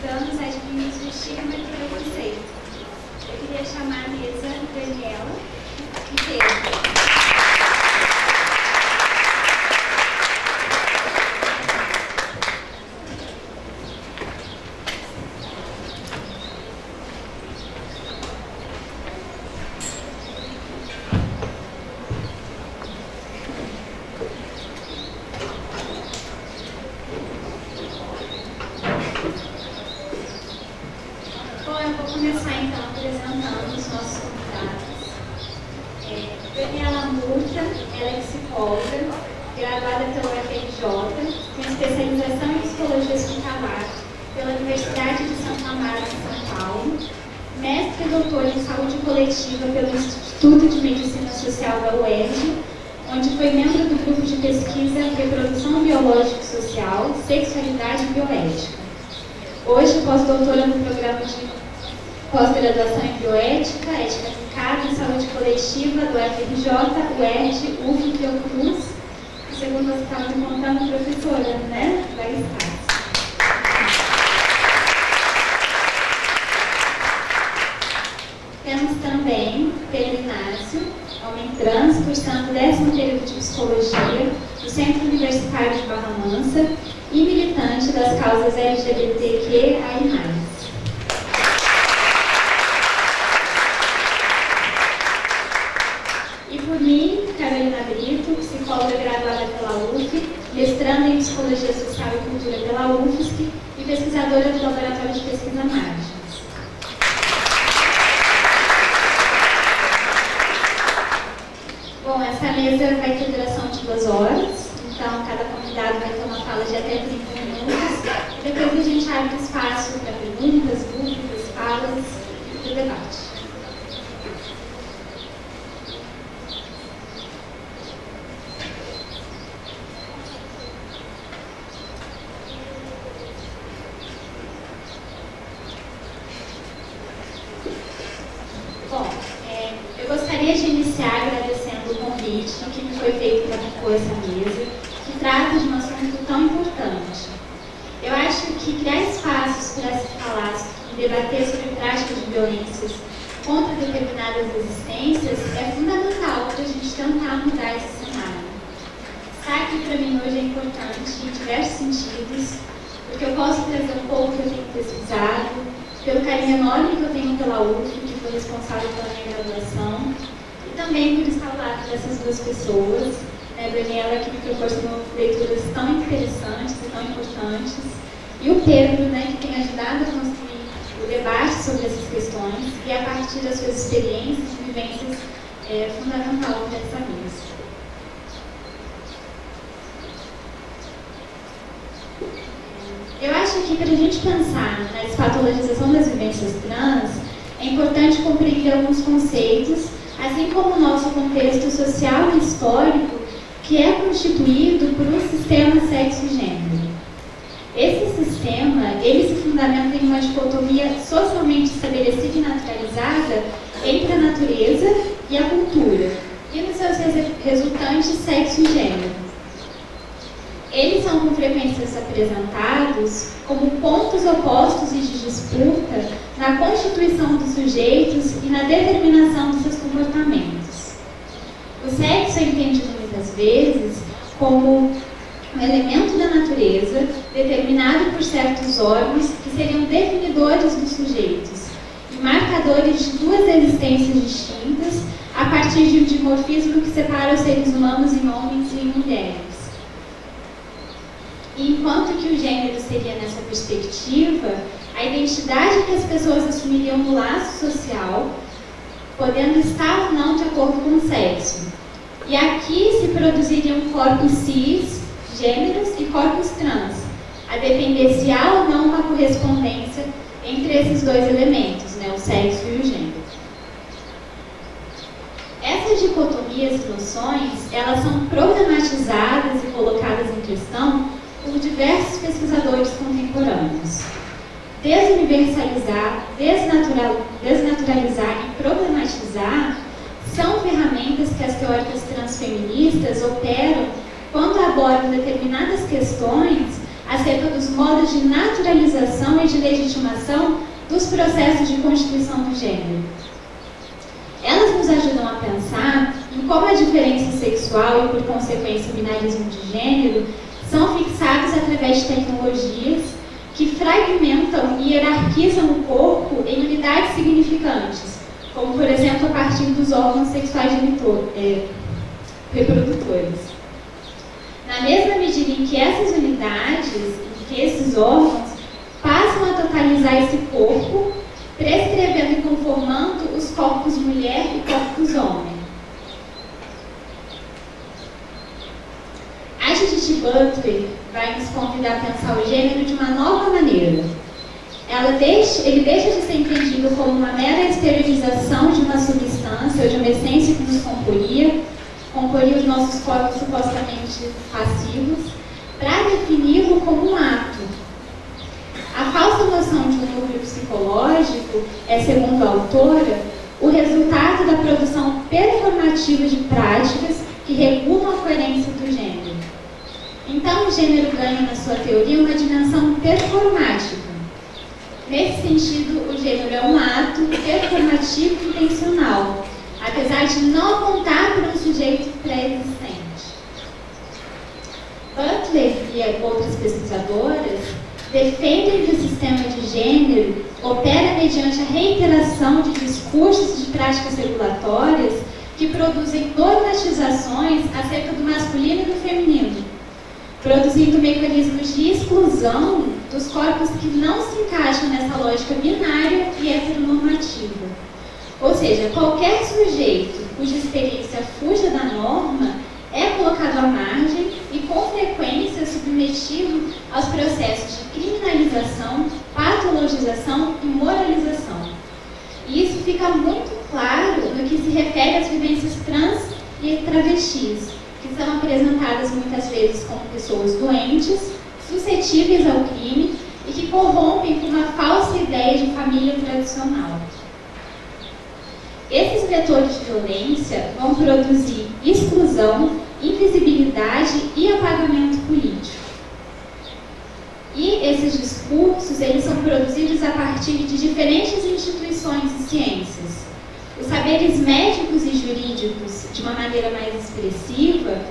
anos adquirindo o estigma de preconceito. Eu queria chamar a mesa Daniela e Pedro. Pelo Instituto de Medicina Social da UERJ, onde foi membro do grupo de pesquisa Reprodução Biológica e Social, Sexualidade e Bioética. Hoje, pós-doutora no programa de pós-graduação em Bioética, Ética Aplicada e Saúde Coletiva do FRJ, UERJ, UF e Fiocruz. Segundo você estava me contando, professora, né? Da Estado. Temos também Pedro Inácio, homem trans, cursando 10º período de Psicologia do Centro Universitário de Barra Mansa e militante das causas LGBTQI+. E por mim, Carolina Brito, psicóloga graduada pela UF, mestranda em Psicologia Social e Cultura pela UFSC e pesquisadora do Laboratório de Pesquisa Margens. Bom, essa mesa vai ter duração de 2 horas, então cada convidado vai ter uma fala de até 30 minutos. E depois a gente abre espaço para perguntas, dúvidas, falas e o debate. Bom, eu gostaria de iniciar agradecendo o convite que me foi feito para compor essa mesa, que trata de um assunto tão importante. Eu acho que criar espaços para se falar e debater sobre práticas de violências contra determinadas existências é fundamental para a gente tentar mudar esse cenário. Estar aqui para mim hoje é importante em diversos sentidos, porque eu posso trazer um pouco que eu tenho pesquisado, pelo carinho enorme que eu tenho pela UF, que foi responsável pela minha graduação, e também por estar ao lado dessas duas pessoas, né, Daniela, que me proporcionou leituras tão interessantes e tão importantes, e o Pedro, né, que tem ajudado a construir o debate sobre essas questões, e a partir das suas experiências e vivências é fundamental para essa mesa. Eu acho que para a gente pensar na despatologização das vivências trans, é importante compreender alguns conceitos, assim como o nosso contexto social e histórico, que é constituído por um sistema sexo e gênero. Esse sistema, ele se fundamenta em uma dicotomia socialmente estabelecida e naturalizada entre a natureza e a cultura, e nos seus resultantes sexo e gênero. Eles são com frequência apresentados como pontos opostos e de disputa na constituição dos sujeitos e na determinação de seus comportamentos. O sexo é entendido muitas vezes como um elemento da natureza determinado por certos órgãos que seriam definidores dos sujeitos e marcadores de duas existências distintas a partir de um dimorfismo que separa os seres humanos em homens e em mulheres. E enquanto que o gênero seria, nessa perspectiva, a identidade que as pessoas assumiriam no laço social, podendo estar ou não de acordo com o sexo. E aqui se produziriam corpos cis, gêneros e corpos trans, a depender se há ou não uma correspondência entre esses dois elementos, né, o sexo e o gênero. Essas dicotomias e noções, elas são problematizadas e colocadas em questão por diversos pesquisadores contemporâneos. Desuniversalizar, desnaturalizar e problematizar são ferramentas que as teóricas transfeministas operam quando abordam determinadas questões acerca dos modos de naturalização e de legitimação dos processos de constituição do gênero. Elas nos ajudam a pensar em como a diferença sexual e, por consequência, o binarismo de gênero são fixados através de tecnologias que fragmentam e hierarquizam o corpo em unidades significantes, como, por exemplo, a partir dos órgãos sexuais reprodutores. Na mesma medida em que essas unidades, em que esses órgãos passam a totalizar esse corpo, prescrevendo e conformando os corpos mulher e corpos homem. A Judith Butler vai nos convidar a pensar o gênero de uma nova maneira. Ele deixa de ser entendido como uma mera exteriorização de uma substância ou de uma essência que nos comporia os nossos corpos supostamente passivos, para defini-lo como um ato. A falsa noção de um núcleo psicológico é, segundo a autora, o resultado da produção performativa de práticas que regulam a coerência do gênero. Então, o gênero ganha, na sua teoria, uma dimensão performática. Nesse sentido, o gênero é um ato performativo intencional, apesar de não apontar para um sujeito pré-existente. Butler e outras pesquisadoras defendem que o sistema de gênero opera mediante a reiteração de discursos e de práticas regulatórias que produzem normatizações acerca do masculino e do feminino, produzindo mecanismos de exclusão dos corpos que não se encaixam nessa lógica binária e heteronormativa. Ou seja, qualquer sujeito cuja experiência fuja da norma é colocado à margem e, com frequência, submetido aos processos de criminalização, patologização e moralização. E isso fica muito claro no que se refere às vivências trans e travestis, que são apresentadas muitas vezes como pessoas doentes, suscetíveis ao crime e que corrompem com uma falsa ideia de família tradicional. Esses vetores de violência vão produzir exclusão, invisibilidade e apagamento político. E esses discursos, eles são produzidos a partir de diferentes instituições e ciências. Os saberes médicos e jurídicos, de uma maneira mais expressiva,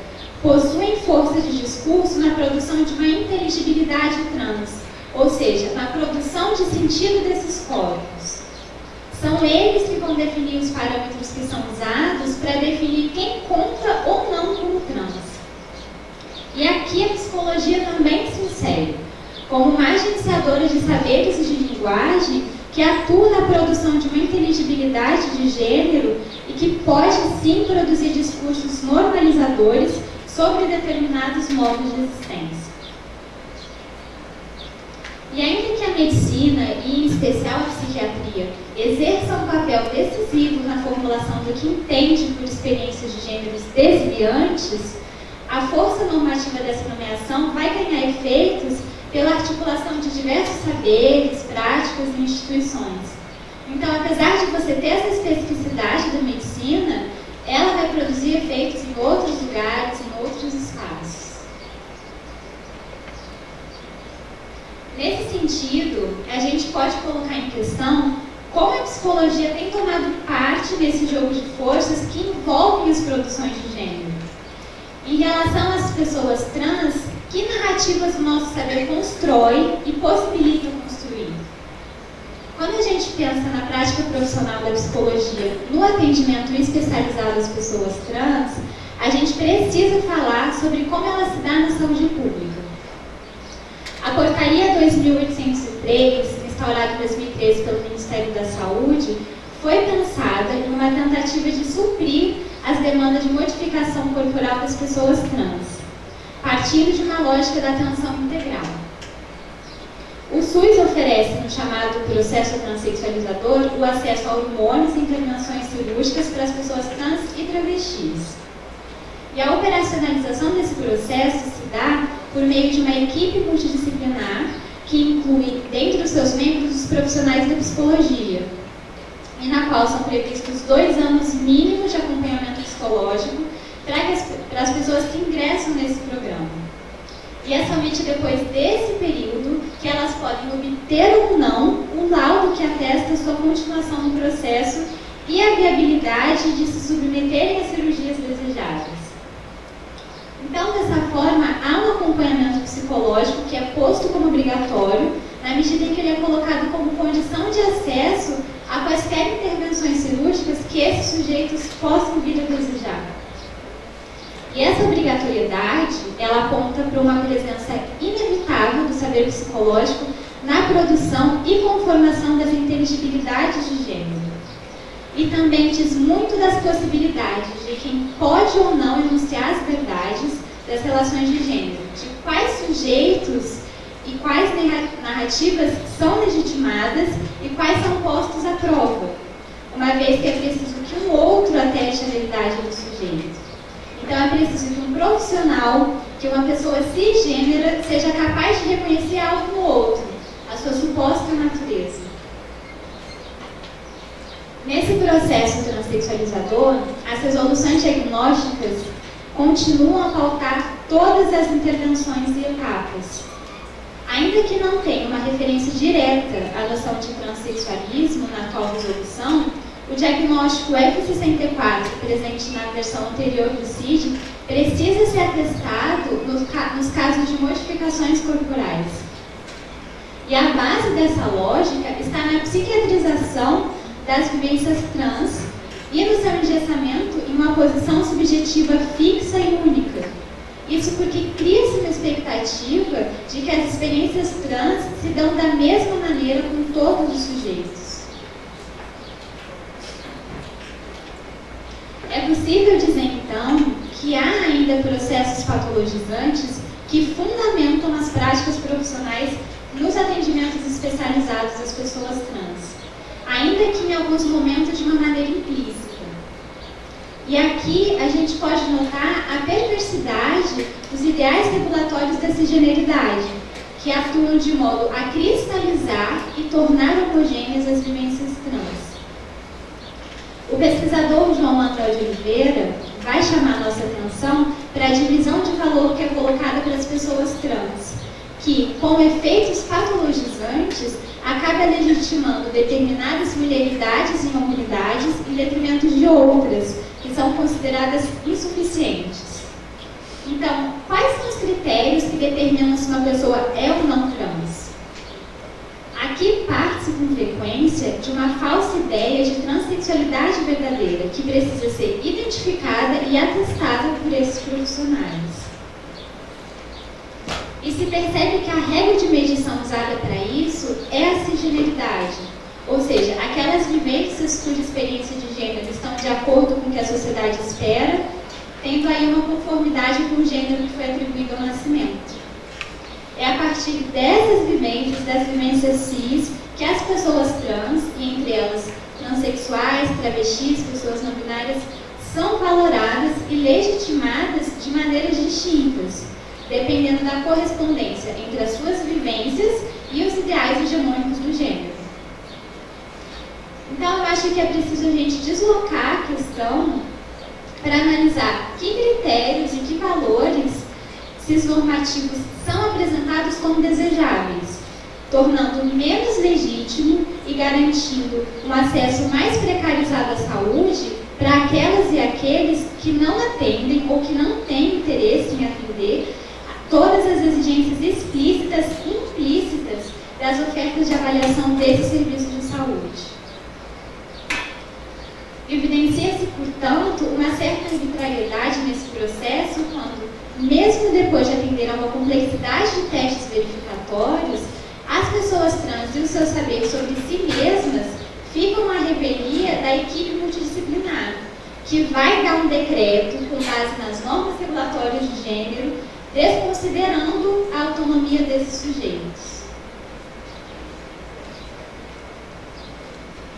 possuem força de discurso na produção de uma inteligibilidade trans, ou seja, na produção de sentido desses corpos. São eles que vão definir os parâmetros que são usados para definir quem conta ou não como trans. E aqui a psicologia também se insere, como uma agenciadora de saberes e de linguagem que atua na produção de uma inteligibilidade de gênero e que pode sim produzir discursos normalizadores sobre determinados modos de existência. E ainda que a medicina, e em especial a psiquiatria, exerça um papel decisivo na formulação do que entende por experiências de gêneros desviantes, a força normativa dessa nomeação vai ganhar efeitos pela articulação de diversos saberes, práticas e instituições. Então, apesar de você ter essa especificidade da medicina, ela vai produzir efeitos em outros lugares, em outros espaços. Nesse sentido, a gente pode colocar em questão como a psicologia tem tomado parte nesse jogo de forças que envolvem as produções de gênero. Em relação às pessoas trans, que narrativas o nosso saber constrói e possibilita construir? Quando a gente pensa na prática profissional da psicologia no atendimento especializado às pessoas trans, a gente precisa falar sobre como ela se dá na saúde pública. A Portaria 2803, instaurada em 2013 pelo Ministério da Saúde, foi pensada em uma tentativa de suprir as demandas de modificação corporal das pessoas trans, partindo de uma lógica da atenção integral. O SUS oferece, no chamado processo transexualizador, o acesso a hormônios e intervenções cirúrgicas para as pessoas trans e travestis. E a operacionalização desse processo se dá por meio de uma equipe multidisciplinar que inclui, dentre os seus membros, os profissionais da psicologia, e na qual são previstos 2 anos mínimos de acompanhamento psicológico para as pessoas que ingressam nesse programa. E é somente depois desse período que elas podem obter ou não um laudo que atesta sua continuação no processo e a viabilidade de se submeterem às cirurgias desejadas. Então, dessa forma, há um acompanhamento psicológico que é posto como obrigatório, na medida em que ele é colocado como condição de acesso a quaisquer intervenções cirúrgicas que esses sujeitos possam vir a desejar. E essa obrigatoriedade, ela aponta para uma presença inevitável do saber psicológico na produção e conformação das inteligibilidades de gênero. E também diz muito das possibilidades de quem pode ou não enunciar as verdades das relações de gênero, de quais sujeitos e quais narrativas são legitimadas e quais são postos à prova, uma vez que é preciso que um outro ateste a verdade do sujeito. Então é preciso que um profissional, que uma pessoa cisgênera, seja capaz de reconhecer algo no outro, a sua suposta natureza. Nesse processo transexualizador, as resoluções diagnósticas continuam a pautar todas as intervenções e etapas. Ainda que não tenha uma referência direta à noção de transexualismo na atual resolução, o diagnóstico F64, presente na versão anterior do CID, precisa ser atestado nos casos de modificações corporais. E a base dessa lógica está na psiquiatrização das vivências trans e no seu engessamento em uma posição subjetiva fixa e única. Isso porque cria-se uma expectativa de que as experiências trans se dão da mesma maneira com todos os sujeitos. É possível dizer, então, que há ainda processos patologizantes que fundamentam as práticas profissionais nos atendimentos especializados às pessoas trans, ainda que em alguns momentos de uma maneira implícita. E aqui a gente pode notar a perversidade dos ideais regulatórios da cisgeneridade, que atuam de modo a cristalizar e tornar homogêneas as vivências trans. O pesquisador João Manuel de Oliveira vai chamar nossa atenção para a divisão de valor que é colocada para as pessoas trans, que, com efeitos patologizantes, acaba legitimando determinadas mulheridades e comunidades em detrimento de outras, que são consideradas insuficientes. Então, quais são os critérios que determinam se uma pessoa é ou não trans? Aqui parte-se com frequência de uma falsa ideia de transexualidade verdadeira, que precisa ser identificada e atestada por esses profissionais. E se percebe que a regra de medição usada para isso é a cisgeneridade, ou seja, aquelas vivências cuja experiência de gênero estão de acordo com o que a sociedade espera, tendo aí uma conformidade com o gênero que foi atribuído ao nascimento. É a partir dessas vivências, das vivências cis, que as pessoas trans, e entre elas transexuais, travestis, pessoas não binárias, são valoradas e legitimadas de maneiras distintas, dependendo da correspondência entre as suas vivências e os ideais hegemônicos do gênero. Então, eu acho que é preciso a gente deslocar a questão para analisar que critérios e que valores cisnormativos são apresentados como desejáveis, tornando menos legítimo e garantindo um acesso mais precarizado à saúde para aquelas e aqueles que não atendem ou que não têm interesse em atender todas as exigências explícitas e implícitas das ofertas de avaliação desses serviços de saúde. Evidencia-se, portanto, uma certa arbitrariedade nesse processo quando, mesmo depois de atender a uma complexidade de testes verificatórios, as pessoas trans e o seu saber sobre si mesmas ficam à revelia da equipe multidisciplinar, que vai dar um decreto com base nas normas regulatórias de gênero, desconsiderando a autonomia desses sujeitos.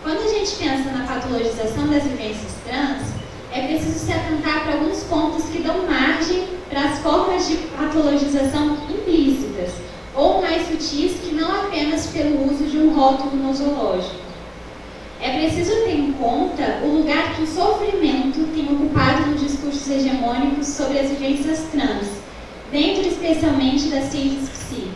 Quando a gente pensa na patologização das vivências trans, é preciso se atentar para alguns pontos que dão margem para as formas de patologização implícitas, ou mais sutis que não apenas pelo uso de um rótulo nosológico. É preciso ter em conta o lugar que o sofrimento tem ocupado nos discursos hegemônicos sobre as vivências trans, dentro especialmente das ciências psi.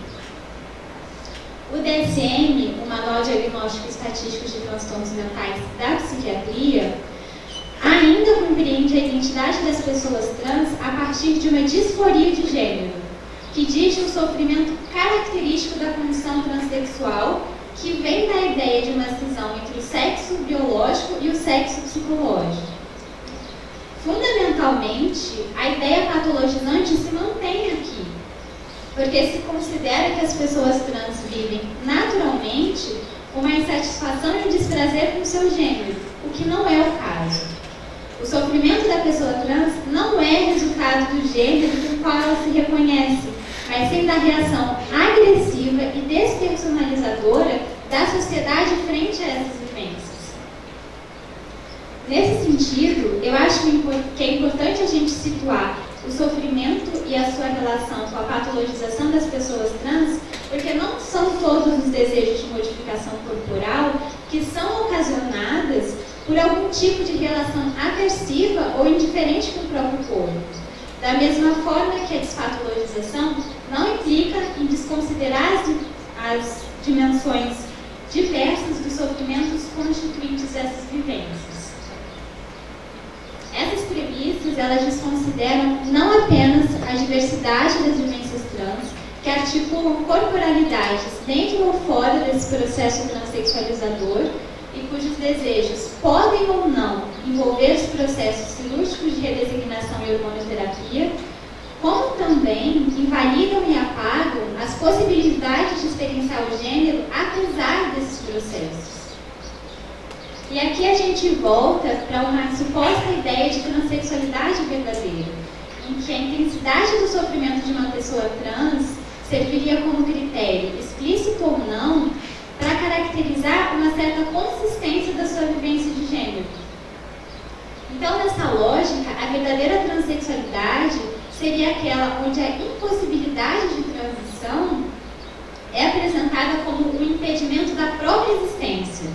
O DSM, o Manual Diagnóstico Estatístico de Transtornos Mentais da Psiquiatria, ainda compreende a identidade das pessoas trans a partir de uma disforia de gênero, que diz um sofrimento característico da condição transexual, que vem da ideia de uma cisão entre o sexo biológico e o sexo psicológico. Fundamentalmente, a ideia patologizante se mantém aqui, porque se considera que as pessoas trans vivem naturalmente uma insatisfação e um desprazer com seu gênero, o que não é o caso. O sofrimento da pessoa trans não é resultado do gênero com o qual ela se reconhece, mas sim da reação agressiva e despersonalizadora da sociedade frente a essas vivências. Nesse sentido, eu acho que é importante a gente situar o sofrimento e a sua relação com a patologização das pessoas trans, porque não são todos os desejos de modificação corporal que são ocasionadas por algum tipo de relação aversiva ou indiferente com o próprio corpo. Da mesma forma que a despatologização não implica em desconsiderar as dimensões diversas dos sofrimentos constituintes dessas vivências. Essas premissas, elas desconsideram não apenas a diversidade das vivências trans, que articulam corporalidades dentro ou fora desse processo transexualizador e cujos desejos podem ou não envolver os processos cirúrgicos de redesignação e hormonoterapia, como também invalidam e apagam as possibilidades de experienciar o gênero apesar desses processos. E aqui a gente volta para uma suposta ideia de transexualidade verdadeira, em que a intensidade do sofrimento de uma pessoa trans serviria como critério, explícito ou não, para caracterizar uma certa consistência da sua vivência de gênero. Então, nessa lógica, a verdadeira transexualidade seria aquela onde a impossibilidade de transição é apresentada como um impedimento da própria existência,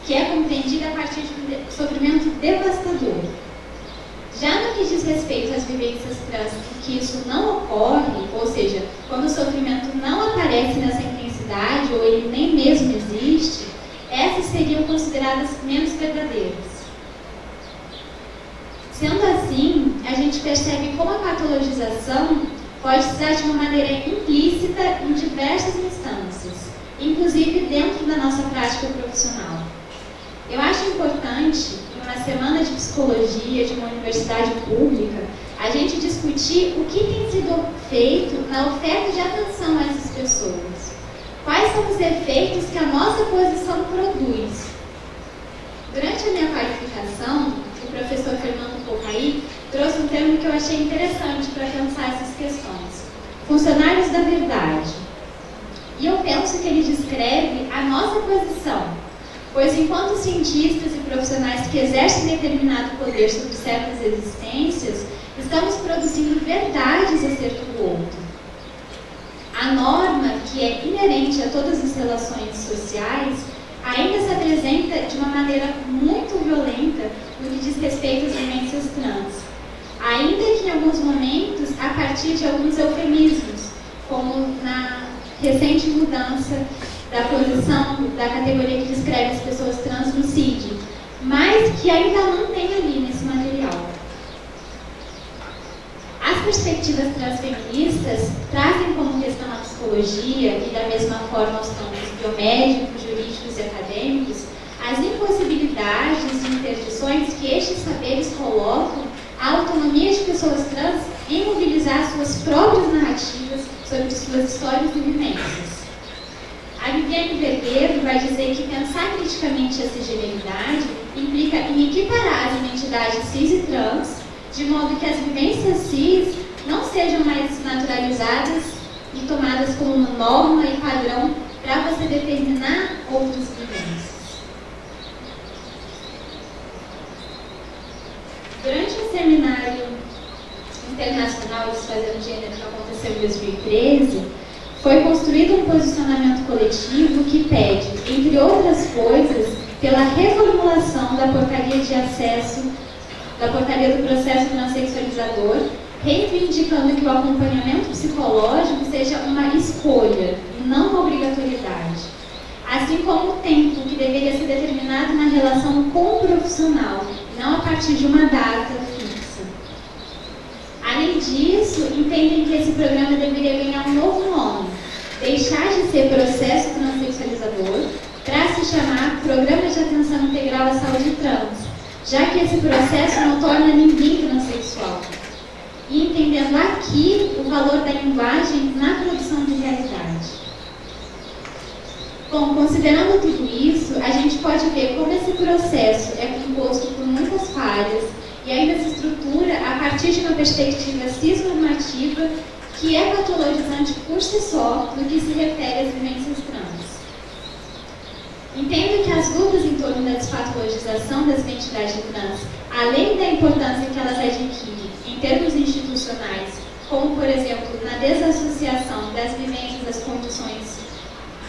que é compreendida a partir de um sofrimento devastador. Já no que diz respeito às vivências trans em que isso não ocorre, ou seja, quando o sofrimento não aparece nessa intensidade ou ele nem mesmo existe, essas seriam consideradas menos verdadeiras. Sendo assim, a gente percebe como a patologização pode se dar de uma maneira implícita em diversas instâncias, inclusive dentro da nossa prática profissional. Eu acho importante, em uma semana de psicologia de uma universidade pública, a gente discutir o que tem sido feito na oferta de atenção a essas pessoas. Quais são os efeitos que a nossa posição produz? Durante a minha qualificação, o professor Fernando Pocaí trouxe um termo que eu achei interessante para pensar essas questões: funcionários da verdade. E eu penso que ele descreve a nossa posição, pois enquanto cientistas e profissionais que exercem determinado poder sobre certas existências, estamos produzindo verdades acerca do outro. A norma, que é inerente a todas as relações sociais, ainda se apresenta de uma maneira muito violenta no que diz respeito às vivências trans, ainda que em alguns momentos a partir de alguns eufemismos, como na recente mudança da posição da categoria que descreve as pessoas trans no CID, mas que ainda mantém ali nesse material. As perspectivas transfeministas trazem como questão a psicologia e da mesma forma aos campos biomédicos, jurídicos e acadêmicos as impossibilidades e interdições que estes saberes colocam à autonomia de pessoas trans em mobilizar suas próprias narrativas sobre suas histórias e vivências. A Viviane Vergueiro vai dizer que pensar criticamente a cisgeneridade implica em equiparar as identidades cis e trans, de modo que as vivências cis não sejam mais naturalizadas e tomadas como norma e padrão para você determinar outras vivências. Durante um seminário internacional de Desfazendo Gênero que aconteceu em 2013, foi construído um posicionamento coletivo que pede, entre outras coisas, pela reformulação da portaria de acesso, da portaria do processo transexualizador, reivindicando que o acompanhamento psicológico seja uma escolha e não uma obrigatoriedade, assim como o tempo que deveria ser determinado na relação com o profissional, não a partir de uma data fixa. Além disso, entendem que esse programa deveria ganhar um novo nome, deixar de ser processo transexualizador para se chamar Programa de Atenção Integral à Saúde Trans, já que esse processo não torna ninguém transexual. E entendendo aqui o valor da linguagem na produção de realidade. Bom, considerando tudo isso, a gente pode ver como esse processo é composto por muitas falhas e ainda se estrutura a partir de uma perspectiva cisnormativa que é patologizante por si só no que se refere às vivências trans. Entendo que as dúvidas em torno da despatologização das identidades trans, além da importância que elas adquirem em termos institucionais, como, por exemplo, na desassociação das vivências das condições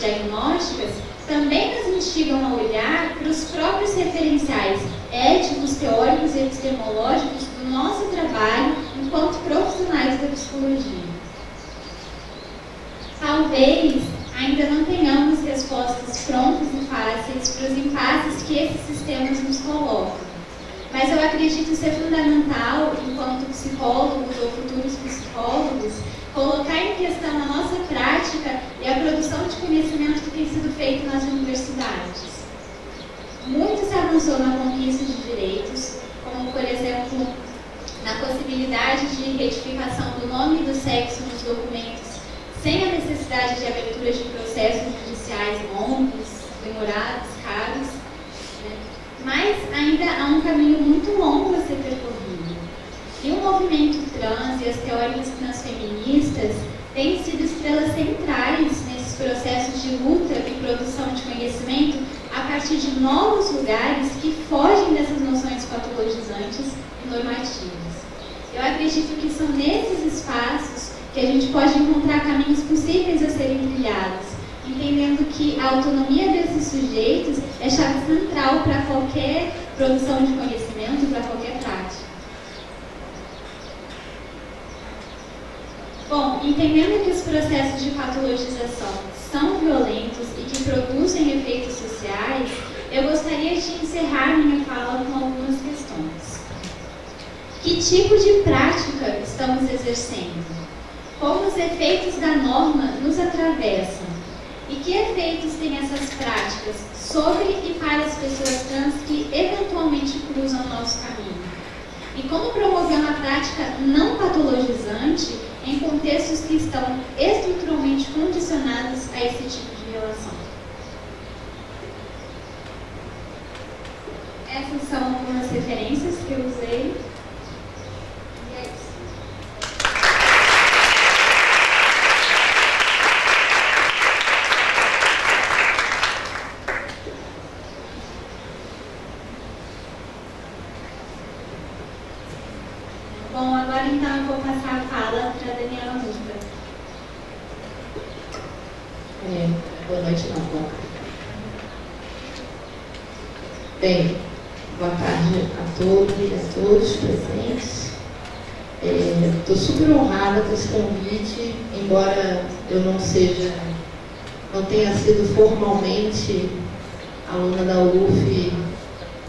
diagnósticas, também nos instigam a olhar para os próprios referenciais éticos, teóricos e epistemológicos do nosso trabalho enquanto profissionais da psicologia. Talvez ainda não tenhamos respostas prontas e fáceis para os impasses que esses sistemas nos colocam, mas eu acredito ser fundamental, enquanto psicólogos ou futuros psicólogos, colocar em questão a nossa prática e a produção de conhecimento que tem sido feito nas universidades. Muito se avançou na conquista de direitos, como, por exemplo, na possibilidade de retificação do nome e do sexo nos documentos sem a necessidade de abertura de processos judiciais longos, demorados, caros, né? Mas ainda há um caminho muito longo a ser percorrido. E o movimento trans e as teorias transfeministas têm sido estrelas centrais nesses processos de luta e produção de conhecimento a partir de novos lugares que fogem dessas noções patologizantes e normativas. Eu acredito que são nesses espaços que a gente pode encontrar caminhos possíveis a serem trilhados, entendendo que a autonomia desses sujeitos é chave central para qualquer produção de conhecimento, para qualquer prática. Bom, entendendo que os processos de patologização são violentos e que produzem efeitos sociais, eu gostaria de encerrar minha fala com algumas questões. Que tipo de prática estamos exercendo? Como os efeitos da norma nos atravessam? E que efeitos têm essas práticas sobre e para as pessoas trans que eventualmente cruzam o nosso caminho? E como promover uma prática não patologizante em contextos que estão estruturalmente condicionados a esse tipo de relação? Essas são algumas referências que eu usei. E é isso. Bom, agora então eu vou passar a fala para a Daniela Musta. Boa noite, não. Bem, boa tarde a todos e a todos presentes. Estou super honrada com esse convite, embora eu não tenha sido formalmente aluna da UF,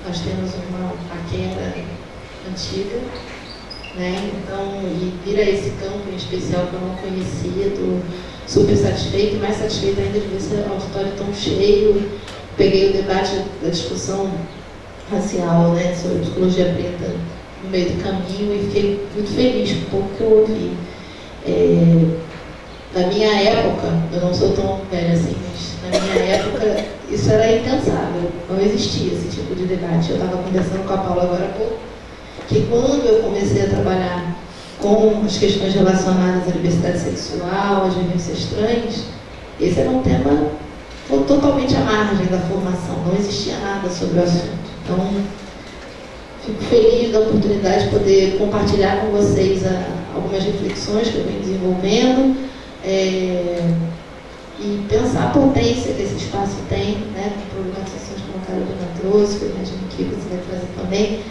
nós temos uma paquera antiga, né? Então, e vir a esse campo em especial que eu não conhecia, estou super satisfeita e mais satisfeita ainda de ver esse auditório tão cheio. Peguei o debate da discussão racial, né, sobre psicologia preta no meio do caminho e fiquei muito feliz com o pouco que eu ouvi. Na minha época, eu não sou tão velha assim, mas na minha época isso era impensável, não existia esse tipo de debate. Eu estava conversando com a Paula agora há pouco, que quando eu comecei a trabalhar com as questões relacionadas à diversidade sexual, às vivências trans, esse era um tema totalmente à margem da formação, não existia nada sobre o assunto. Então, fico feliz da oportunidade de poder compartilhar com vocês algumas reflexões que eu venho desenvolvendo e pensar a potência que esse espaço tem, né, com problematizações como a Carolina trouxe, que eu imagino que você vai trazer também.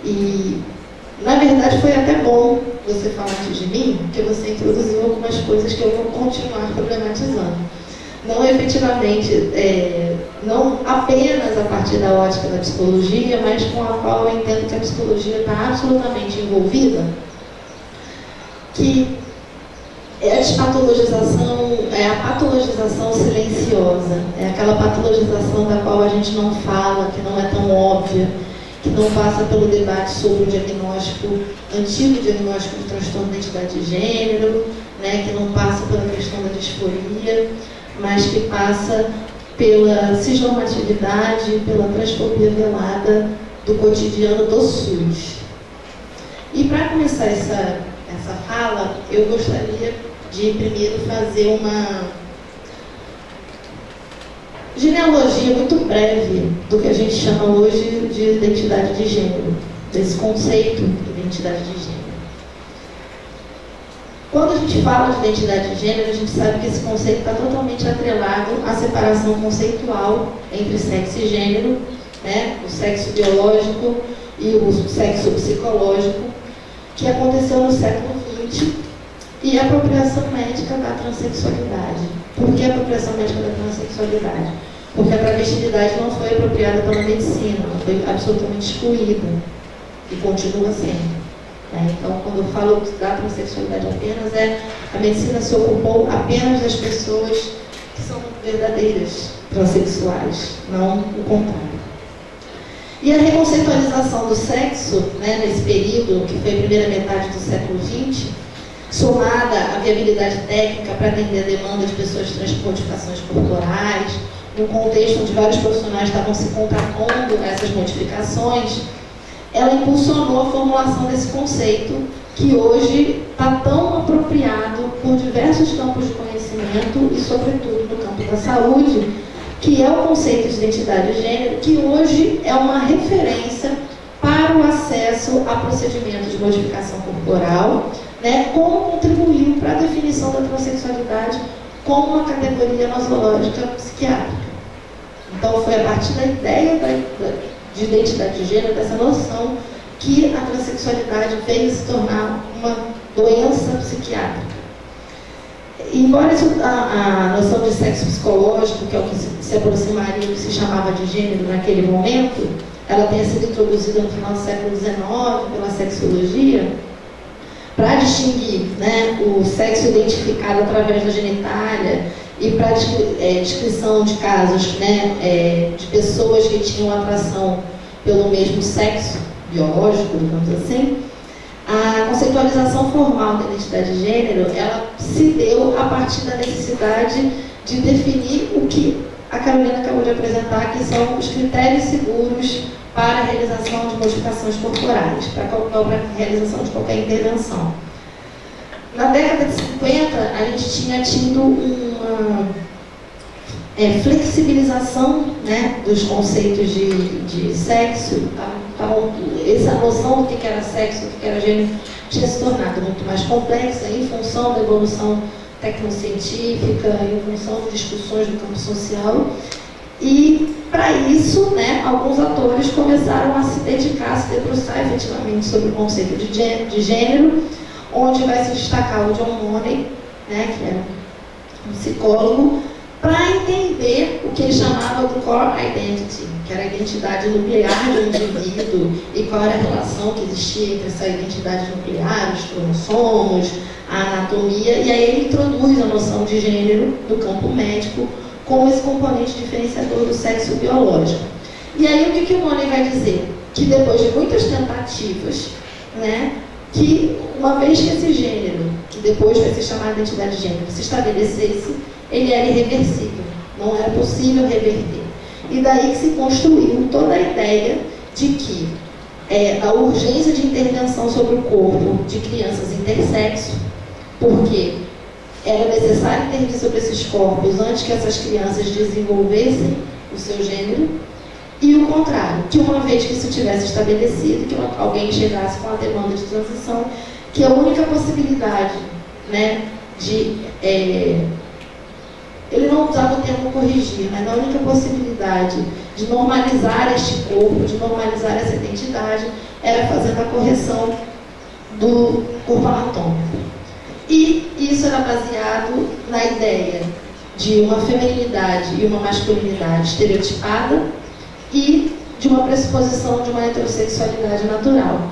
E Na verdade, foi até bom você falar antes de mim, porque você introduziu algumas coisas que eu vou continuar problematizando. Não efetivamente, não apenas a partir da ótica da psicologia, mas com a qual eu entendo que a psicologia está absolutamente envolvida, que é a despatologização, é a patologização silenciosa, é aquela patologização da qual a gente não fala, que não é tão óbvia, que não passa pelo debate sobre o diagnóstico, antigo diagnóstico de transtorno de identidade de gênero, né, que não passa pela questão da disforia, mas que passa pela cisnormatividade, pela transfobia velada do cotidiano do SUS. E para começar essa fala, eu gostaria de primeiro fazer uma genealogia muito breve do que a gente chama hoje de identidade de gênero, desse conceito de identidade de gênero. Quando a gente fala de identidade de gênero, a gente sabe que esse conceito está totalmente atrelado à separação conceitual entre sexo e gênero, né? O sexo biológico e o sexo psicológico, que aconteceu no século XX, e a apropriação médica da transexualidade. Por que a apropriação médica da transexualidade? Porque a travestilidade não foi apropriada pela medicina, ela foi absolutamente excluída e continua sendo. Então, quando eu falo da transexualidade apenas, a medicina se ocupou apenas das pessoas que são verdadeiras transexuais, não o contrário. E a reconceitualização do sexo, né, nesse período, que foi a primeira metade do século XX, somada à viabilidade técnica para atender a demanda de pessoas trans com modificações corporais, num contexto onde vários profissionais estavam se contrapondo a essas modificações, ela impulsionou a formulação desse conceito que hoje está tão apropriado por diversos campos de conhecimento e, sobretudo, no campo da saúde, que é o conceito de identidade de gênero, que hoje é uma referência para o acesso a procedimentos de modificação corporal, né, como contribuiu para a definição da transexualidade como uma categoria nosológica psiquiátrica. Então, foi a partir da ideia de identidade de gênero, dessa noção, que a transexualidade veio se tornar uma doença psiquiátrica. Embora a noção de sexo psicológico, que é o que se aproximaria do que se chamava de gênero naquele momento, ela tenha sido introduzida no final do século XIX pela sexologia, para distinguir, né, o sexo identificado através da genitália e para descrição de casos, né, de pessoas que tinham atração pelo mesmo sexo biológico, digamos assim, a conceitualização formal da identidade de gênero, ela se deu a partir da necessidade de definir o que a Carolina acabou de apresentar, que são os critérios seguros para a realização de modificações corporais, para a realização de qualquer intervenção. Na década de 50, a gente tinha tido uma flexibilização, né, dos conceitos de sexo. Essa noção do que era sexo, do que era gênero, tinha se tornado muito mais complexa em função da evolução tecnocientífica, em função de discussões do campo social. E, para isso, né, alguns atores começaram a se dedicar, a se debruçar efetivamente sobre o conceito de gênero, onde vai se destacar o John Money, né, que era um psicólogo, para entender o que ele chamava do core identity, que era a identidade nuclear do indivíduo e qual era a relação que existia entre essa identidade nuclear, os cromossomos, a anatomia, e aí ele introduz a noção de gênero do campo médico como esse componente diferenciador do sexo biológico. E aí o que o Money vai dizer? Que depois de muitas tentativas, né, que uma vez que esse gênero, que depois vai ser chamado de identidade de gênero, se estabelecesse, ele era irreversível, não era possível reverter. E daí que se construiu toda a ideia de que a urgência de intervenção sobre o corpo de crianças intersexo, porque era necessário intervir sobre esses corpos antes que essas crianças desenvolvessem o seu gênero, e o contrário, que uma vez que isso tivesse estabelecido, que alguém chegasse com a demanda de transição, que a única possibilidade, né, de... ele não usava o termo corrigir, mas a única possibilidade de normalizar este corpo, de normalizar essa identidade, era fazendo a correção do corpo anatômico. E isso era baseado na ideia de uma feminilidade e uma masculinidade estereotipada e de uma pressuposição de uma heterossexualidade natural.